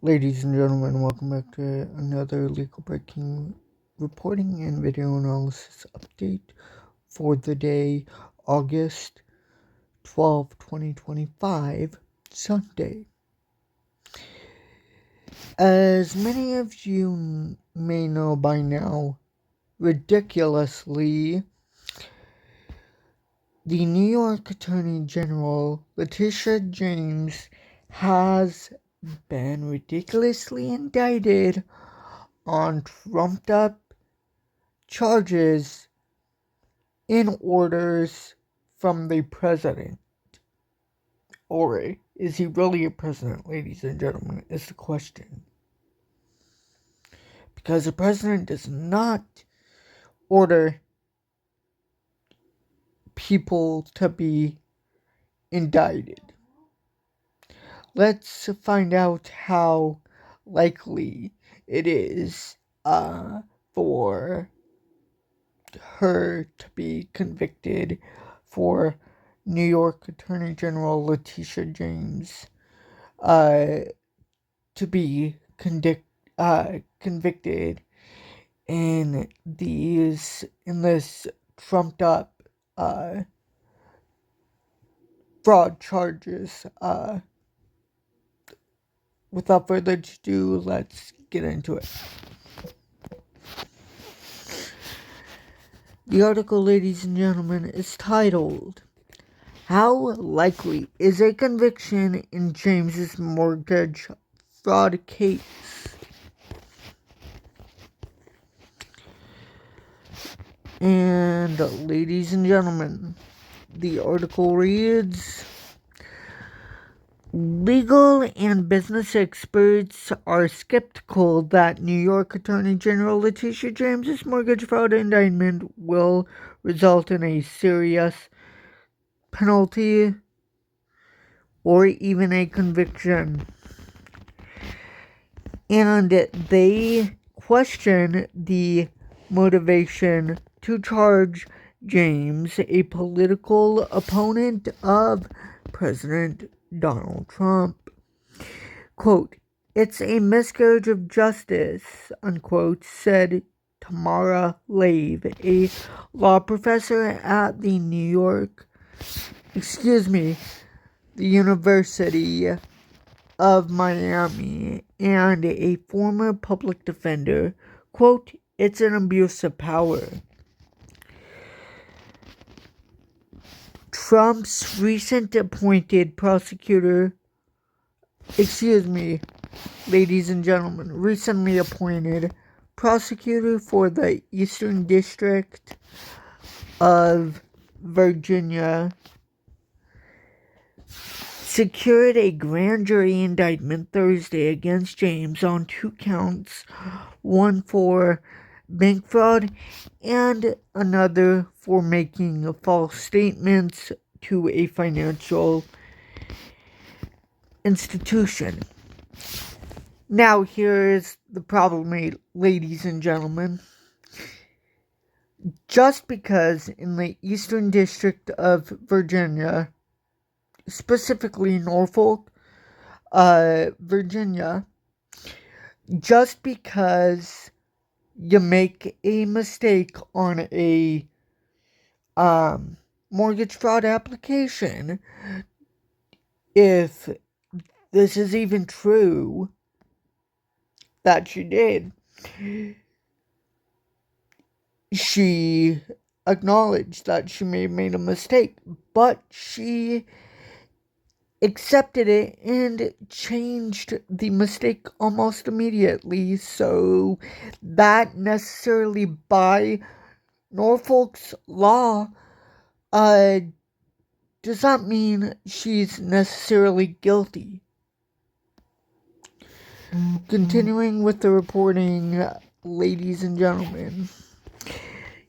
Ladies and gentlemen, welcome back to another legal breaking reporting and video analysis update for the day August 12, 2025, Sunday. As many of you may know by now, ridiculously, the New York Attorney General, Letitia James, has been ridiculously indicted on trumped up charges in orders from the president. Or is he really a president, ladies and gentlemen, is the question. Because the president does not order people to be indicted. Let's find out how likely it is for her to be convicted, for New York Attorney General Letitia James to be convicted in this trumped up fraud charges. Without further ado, let's get into it. The article, ladies and gentlemen, is titled, "How Likely is a Conviction in James's Mortgage Fraud Case?" And, ladies and gentlemen, the article reads, "Legal and business experts are skeptical that New York Attorney General Letitia James's mortgage fraud indictment will result in a serious penalty or even a conviction. And they question the motivation to charge James, a political opponent of President Donald Trump. Quote, "It's a miscarriage of justice," unquote, said Tamara Lave, a law professor at the University of Miami and a former public defender. Quote, "It's an abuse of power." Trump's recently appointed prosecutor for the Eastern District of Virginia secured a grand jury indictment Thursday against James on 2 counts, one for bank fraud and another for making false statements to a financial institution. Now, here's the problem, ladies and gentlemen. Just because in the Eastern District of Virginia, specifically Norfolk, Virginia, just because you make a mistake on a mortgage fraud application, if this is even true that she did, she acknowledged that she may have made a mistake, but she accepted it and changed the mistake almost immediately. So that necessarily, by Norfolk's law, does not mean she's necessarily guilty. Continuing with the reporting, ladies and gentlemen,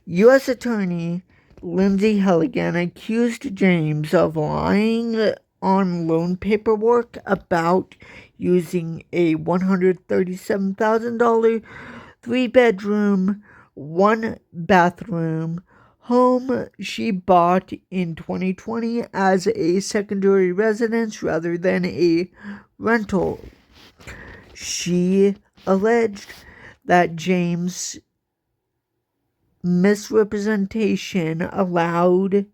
U.S. Attorney Lindsay Halligan accused James of lying on loan paperwork about using a $137,000 3-bedroom, 1-bathroom home she bought in 2020 as a secondary residence rather than a rental. She alleged that James' misrepresentation allowed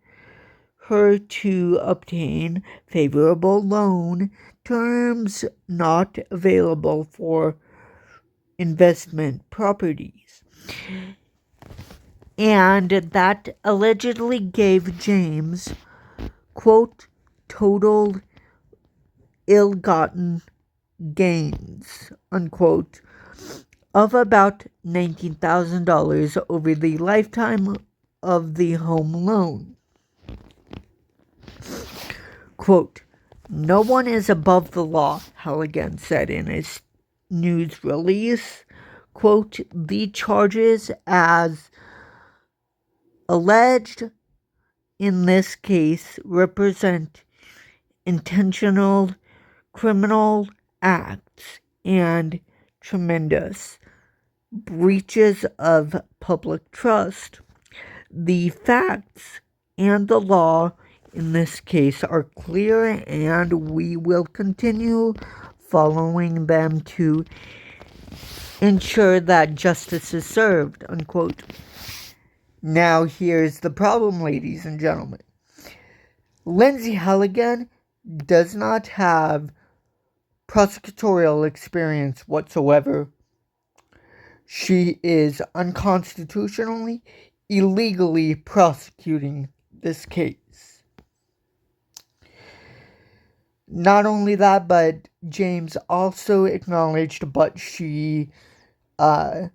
her to obtain favorable loan terms not available for investment properties, and that allegedly gave James, quote, total ill-gotten gains, unquote, of about $19,000 over the lifetime of the home loan. Quote, no one is above the law, Halligan said in his news release. Quote, the charges as alleged in this case represent intentional criminal acts and tremendous breaches of public trust. The facts and the law in this case are clear, and we will continue following them to ensure that justice is served, unquote. Now here's the problem, ladies and gentlemen. Lindsay Halligan does not have prosecutorial experience whatsoever. She is unconstitutionally, illegally prosecuting this case. Not only that, but James also acknowledged, but she wound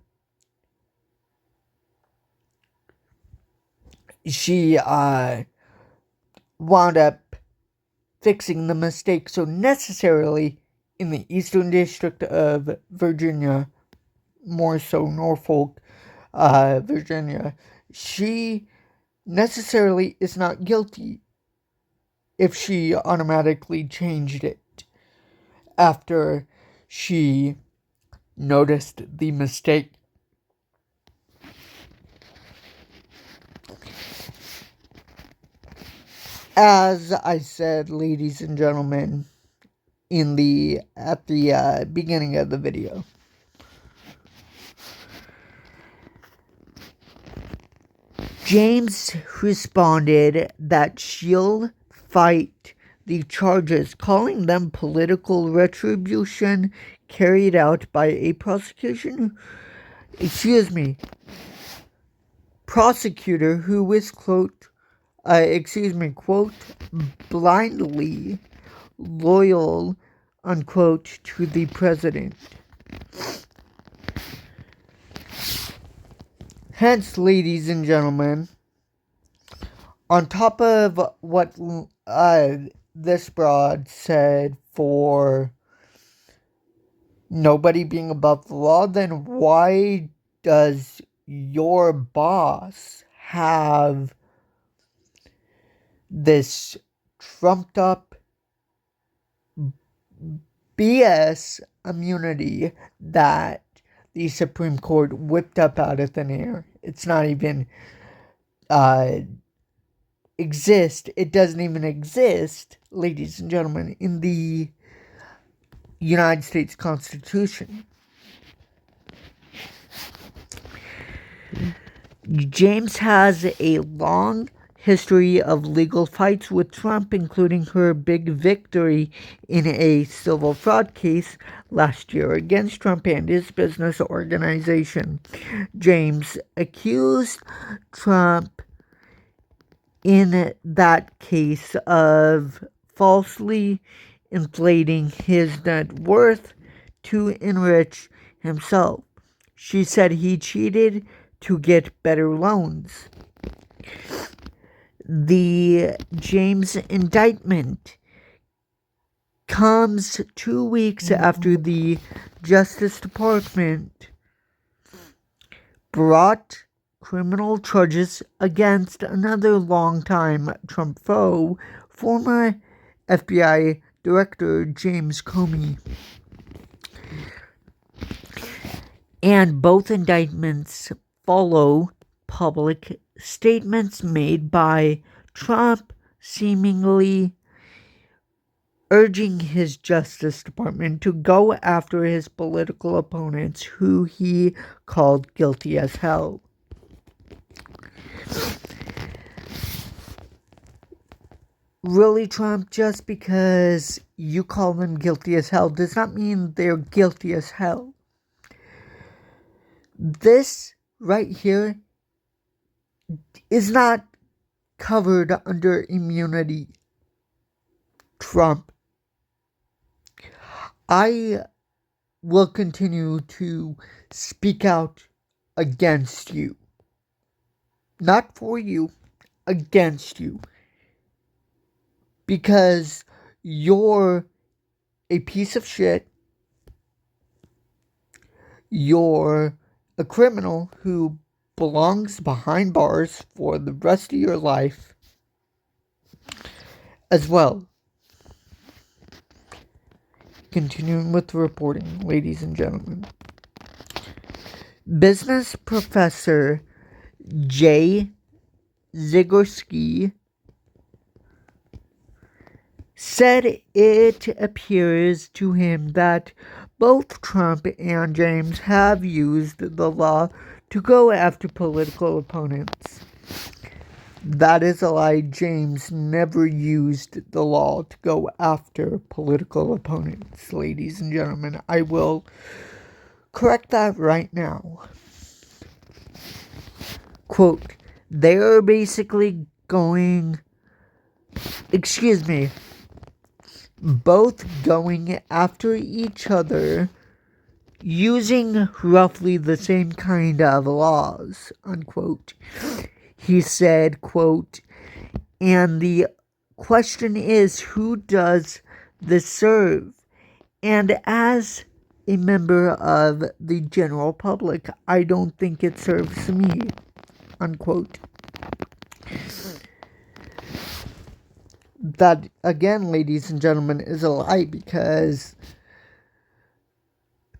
up fixing the mistake so necessarily in the Eastern District of Virginia, more so Norfolk, Virginia. She necessarily is not guilty if she automatically changed it after she noticed the mistake. As I said, ladies and gentlemen, at the beginning of the video, James responded that she'll fight the charges, calling them political retribution carried out by a prosecutor who was, quote, blindly loyal, unquote, to the president. Hence, ladies and gentlemen, on top of what this broad said for nobody being above the law, then why does your boss have this trumped up BS immunity that the Supreme Court whipped up out of thin air? It's not even exist. It doesn't even exist, ladies and gentlemen, in the United States Constitution. James has a long history of legal fights with Trump, including her big victory in a civil fraud case last year against Trump and his business organization. James accused Trump in that case of falsely inflating his net worth to enrich himself. She said he cheated to get better loans. The James indictment comes 2 weeks after the Justice Department brought criminal charges against another longtime Trump foe, former FBI Director James Comey. And both indictments follow public statements made by Trump seemingly urging his Justice Department to go after his political opponents, who he called guilty as hell. Really, Trump, just because you call them guilty as hell does not mean they're guilty as hell. This right here is not covered under immunity, Trump. I will continue to speak out against you. Not for you, against you. Because you're a piece of shit. You're a criminal who belongs behind bars for the rest of your life as well. Continuing with the reporting, ladies and gentlemen. Business professor Jay Zagorski said it appears to him that both Trump and James have used the law to go after political opponents. That is a lie. James never used the law to go after political opponents, ladies and gentlemen. I will correct that right now. Quote, they're basically both going after each other using roughly the same kind of laws, unquote. He said, quote, and the question is, who does this serve? And as a member of the general public, I don't think it serves me, unquote. That, again, ladies and gentlemen, is a lie, because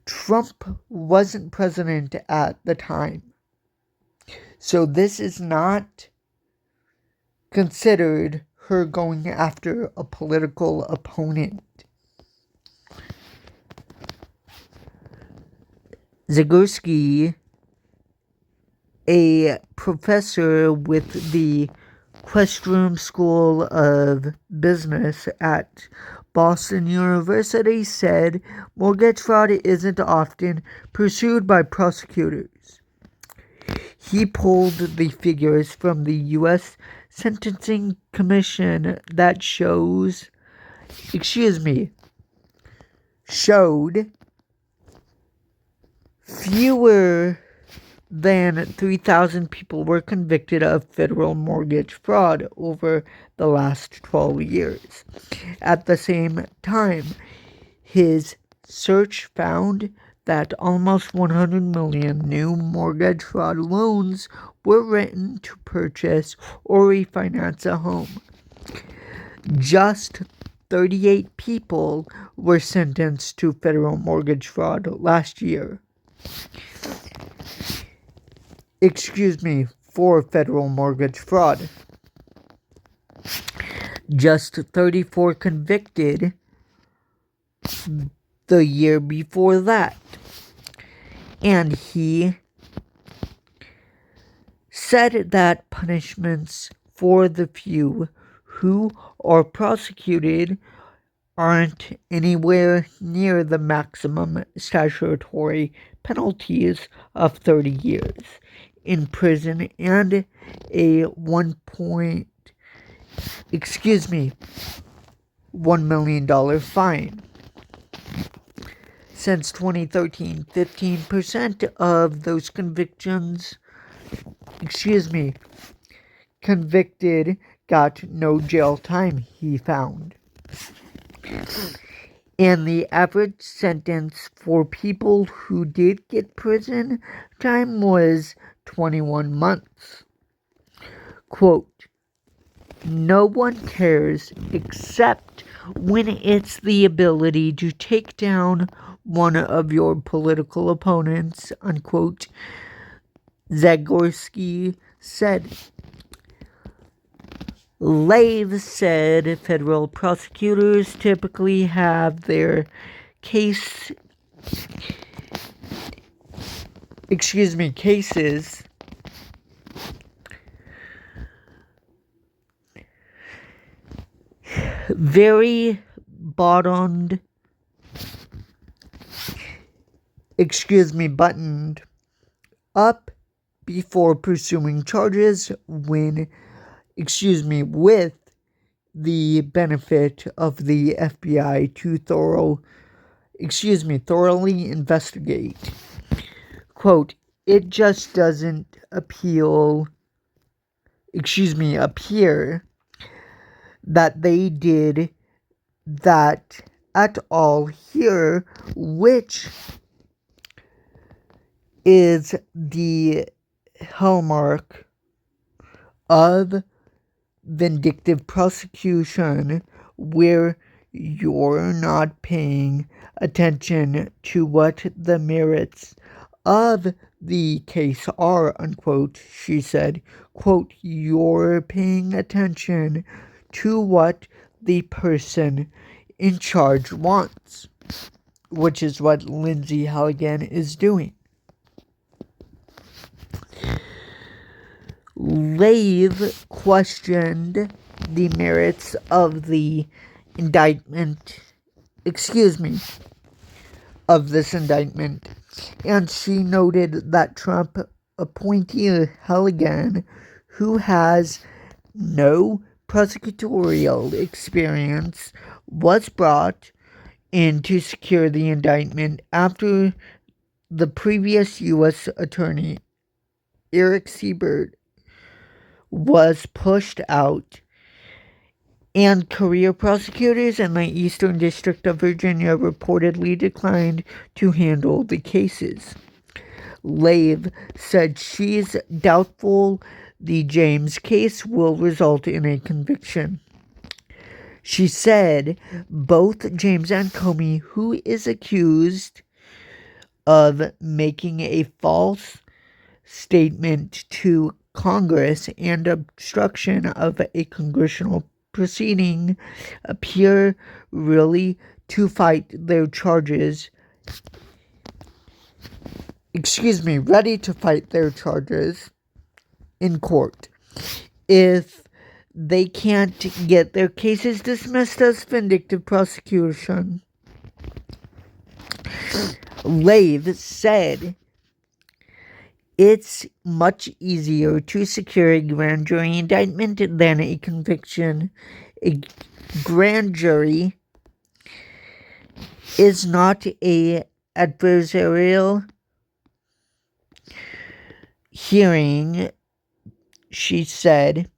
Trump wasn't president at the time. So this is not considered her going after a political opponent. Zagorski, a professor with the Questrom School of Business at Boston University, said mortgage fraud isn't often pursued by prosecutors. He pulled the figures from the U.S. Sentencing Commission that showed fewer than 3,000 people were convicted of federal mortgage fraud over the last 12 years. At the same time, his search found that almost 100 million new mortgage fraud loans were written to purchase or refinance a home. Just 38 people were sentenced to federal mortgage fraud last year. For federal mortgage fraud. Just 34 convicted the year before that. And he said that punishments for the few who are prosecuted aren't anywhere near the maximum statutory penalties of 30 years in prison and a $1 million fine. Since 2013, 15% of those convicted got no jail time, he found. And the average sentence for people who did get prison time was 21 months. Quote, no one cares except when it's the ability to take down one of your political opponents, unquote, Zagorski said. Lave said federal prosecutors typically have their cases very buttoned up before pursuing charges with the benefit of the FBI to thoroughly investigate. Quote, it just doesn't appear that they did that at all here, which is the hallmark of vindictive prosecution, where you're not paying attention to what the merits of the case are, unquote, she said. Quote, you're paying attention to what the person in charge wants, which is what Lindsay Halligan is doing. Lave questioned the merits of the indictment, and she noted that Trump appointee Halligan, who has no prosecutorial experience, was brought in to secure the indictment after the previous U.S. Attorney, Eric Siebert, was pushed out, and career prosecutors in the Eastern District of Virginia reportedly declined to handle the cases. Lave said she's doubtful the James case will result in a conviction. She said both James and Comey, who is accused of making a false statement to Congress and obstruction of a congressional proceeding, appear really to fight their charges. Ready to fight their charges in court if they can't get their cases dismissed as vindictive prosecution. Lave said it's much easier to secure a grand jury indictment than a conviction. A grand jury is not an adversarial hearing, she said.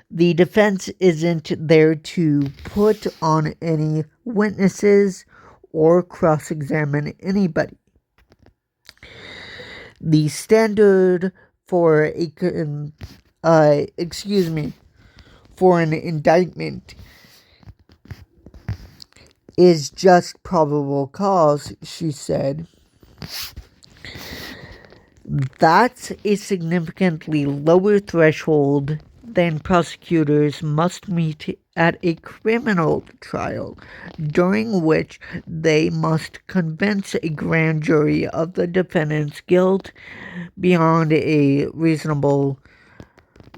The defense isn't there to put on any witnesses or cross-examine anybody. The standard for an indictment is just probable cause, she said. That's a significantly lower threshold than prosecutors must meet at a criminal trial, during which they must convince a grand jury of the defendant's guilt beyond a reasonable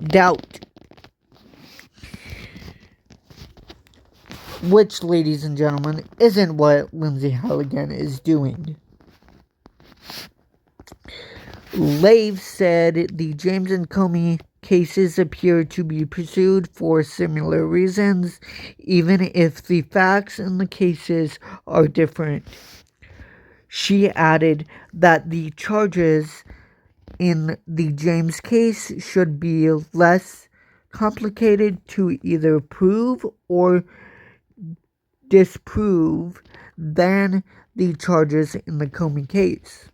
doubt. Which, ladies and gentlemen, isn't what Lindsay Halligan is doing. Lave said the James and Comey cases appear to be pursued for similar reasons, even if the facts in the cases are different. She added that the charges in the James case should be less complicated to either prove or disprove than the charges in the Comey case.